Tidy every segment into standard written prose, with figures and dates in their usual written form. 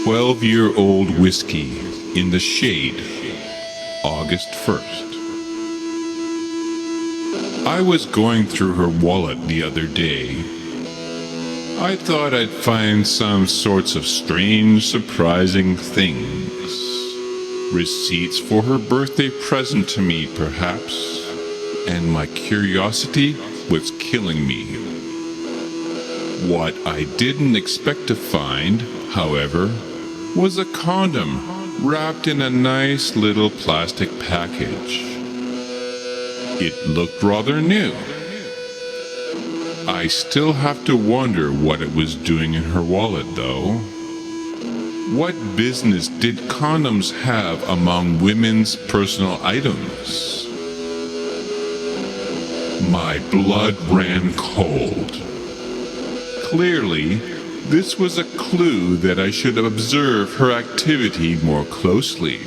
12-year-old whiskey in the shade, August 1st. I was going through her wallet the other day. I thought I'd find some sorts of strange, surprising things. Receipts for her birthday present to me, perhaps. And my curiosity was killing me. What I didn't expect to find, however, was a condom wrapped in a nice little plastic package. It looked rather new. I still have to wonder what it was doing in her wallet, though. What business did condoms have among women's personal items? My blood ran cold. Clearly, this was a clue that I should observe her activity more closely.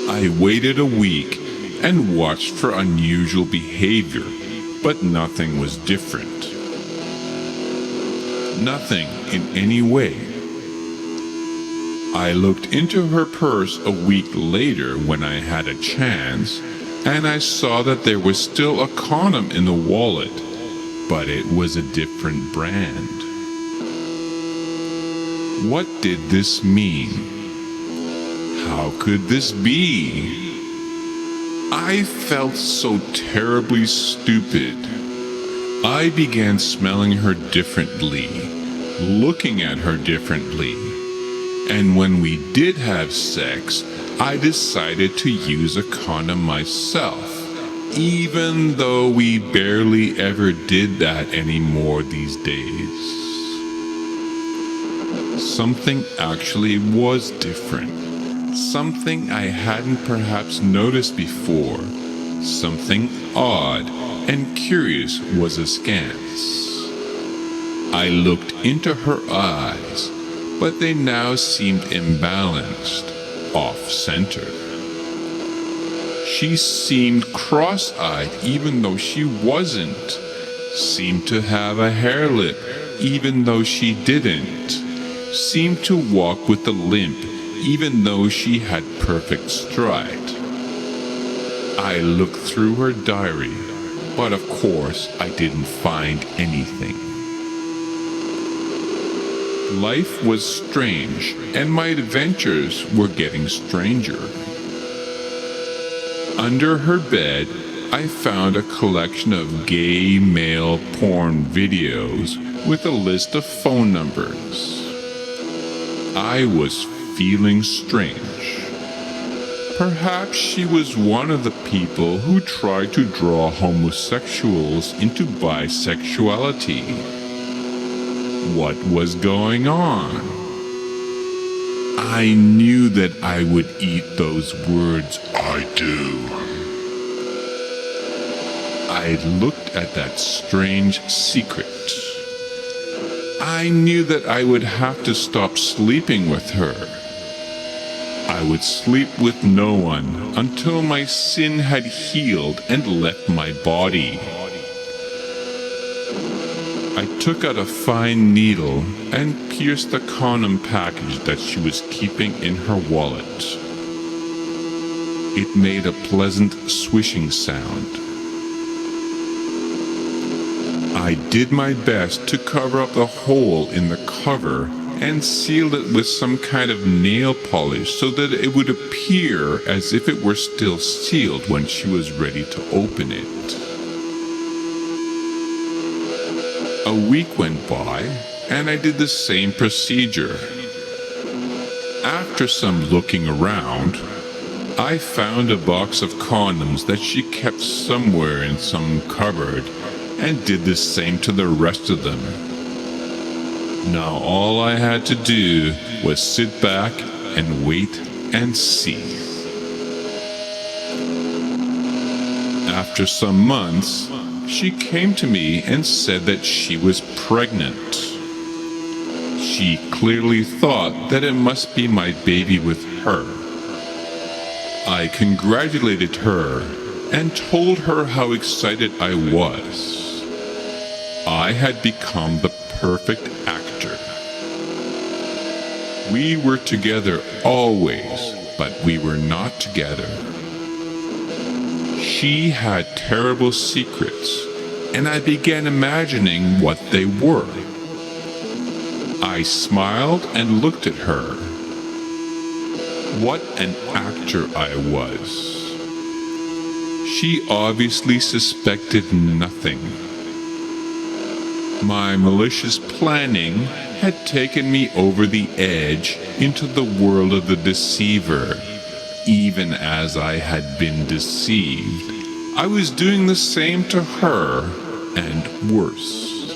I waited a week and watched for unusual behavior, but nothing was different. Nothing in any way. I looked into her purse a week later when I had a chance, and I saw that there was still a condom in the wallet, but it was a different brand. What did this mean? How could this be? I felt so terribly stupid. I began smelling her differently, looking at her differently, and when we did have sex, I decided to use a condom myself, even though we barely ever did that anymore these days. Something actually was different. Something I hadn't perhaps noticed before. Something odd and curious was askance. I looked into her eyes, but they now seemed imbalanced, off-center. She seemed cross-eyed even though she wasn't. Seemed to have a hair lip even though she didn't. Seemed to walk with a limp even though she had perfect stride. I looked through her diary, but of course I didn't find anything. Life was strange, and my adventures were getting stranger. Under her bed, I found a collection of gay male porn videos with a list of phone numbers. I was feeling strange. Perhaps she was one of the people who tried to draw homosexuals into bisexuality. What was going on? I knew that I would eat those words, "I do." I looked at that strange secret. I knew that I would have to stop sleeping with her. I would sleep with no one until my sin had healed and left my body. I took out a fine needle and pierced the condom package that she was keeping in her wallet. It made a pleasant swishing sound. I did my best to cover up the hole in the cover and sealed it with some kind of nail polish so that it would appear as if it were still sealed when she was ready to open it. A week went by, and I did the same procedure. After some looking around, I found a box of condoms that she kept somewhere in some cupboard and did the same to the rest of them. Now all I had to do was sit back and wait and see. After some months, she came to me and said that she was pregnant. She clearly thought that it must be my baby with her. I congratulated her and told her how excited I was. I had become the perfect actor. We were together always, but we were not together. She had terrible secrets, and I began imagining what they were. I smiled and looked at her. What an actor I was. She obviously suspected nothing. My malicious planning had taken me over the edge into the world of the deceiver. Even as I had been deceived, I was doing the same to her, and worse.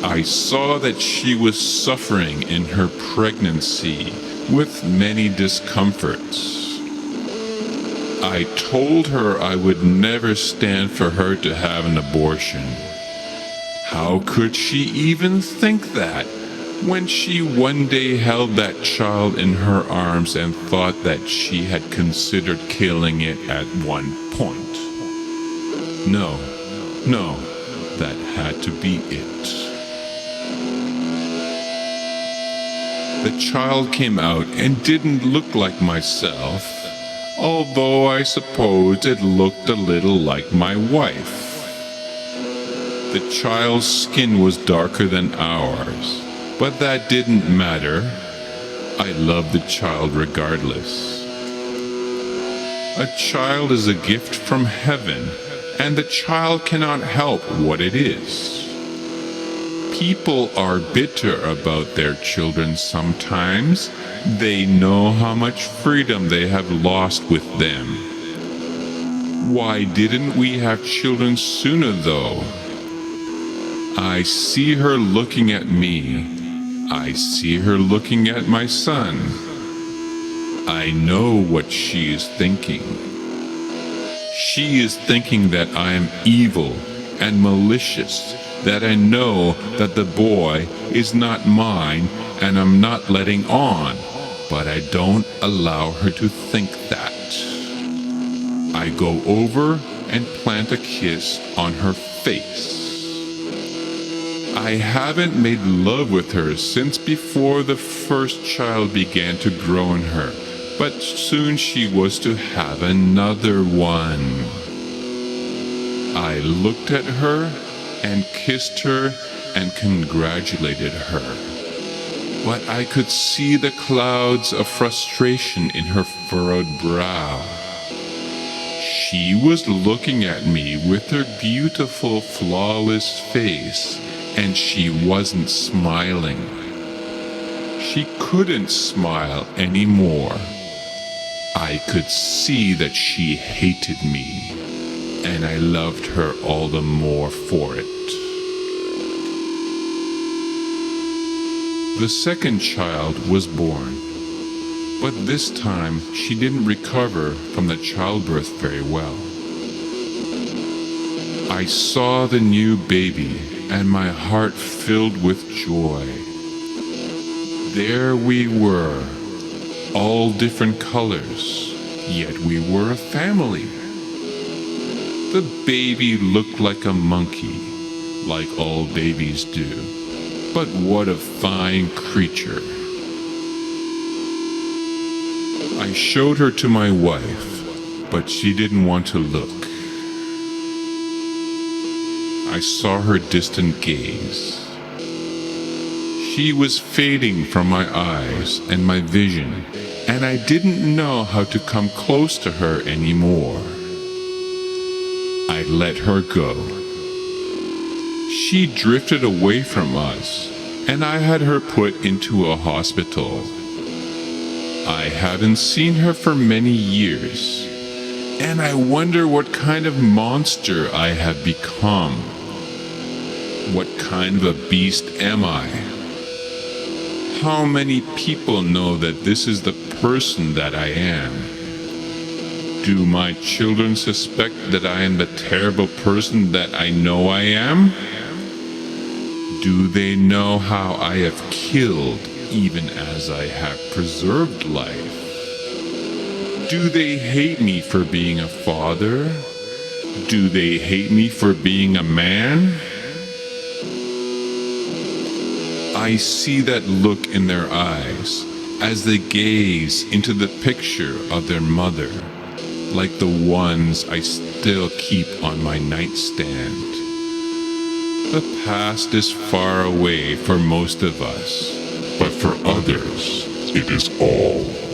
I saw that she was suffering in her pregnancy with many discomforts. I told her I would never stand for her to have an abortion. How could she even think that when she one day held that child in her arms and thought that she had considered killing it at one point? No, that had to be it. The child came out and didn't look like myself, although I suppose it looked a little like my wife. The child's skin was darker than ours, but that didn't matter. I loved the child regardless. A child is a gift from heaven, and the child cannot help what it is. People are bitter about their children sometimes. They know how much freedom they have lost with them. Why didn't we have children sooner, though? I see her looking at me. I see her looking at my son. I know what she is thinking. She is thinking that I am evil and malicious, that I know that the boy is not mine and I'm not letting on, but I don't allow her to think that. I go over and plant a kiss on her face. I haven't made love with her since before the first child began to grow in her, but soon she was to have another one. I looked at her and kissed her and congratulated her. But I could see the clouds of frustration in her furrowed brow. She was looking at me with her beautiful, flawless face, and she wasn't smiling. She couldn't smile anymore. I could see that she hated me, and I loved her all the more for it. The second child was born, but this time she didn't recover from the childbirth very well. I saw the new baby, and my heart filled with joy. There we were, all different colors, yet we were a family. The baby looked like a monkey, like all babies do, but what a fine creature. I showed her to my wife, but she didn't want to look. I saw her distant gaze. She was fading from my eyes and my vision, and I didn't know how to come close to her anymore. I let her go. She drifted away from us, and I had her put into a hospital. I haven't seen her for many years, and I wonder what kind of monster I have become. What kind of a beast am I? How many people know that this is the person that I am? Do my children suspect that I am the terrible person that I know I am? Do they know how I have killed even as I have preserved life? Do they hate me for being a father? Do they hate me for being a man? I see that look in their eyes as they gaze into the picture of their mother, like the ones I still keep on my nightstand. The past is far away for most of us, but for others, it is all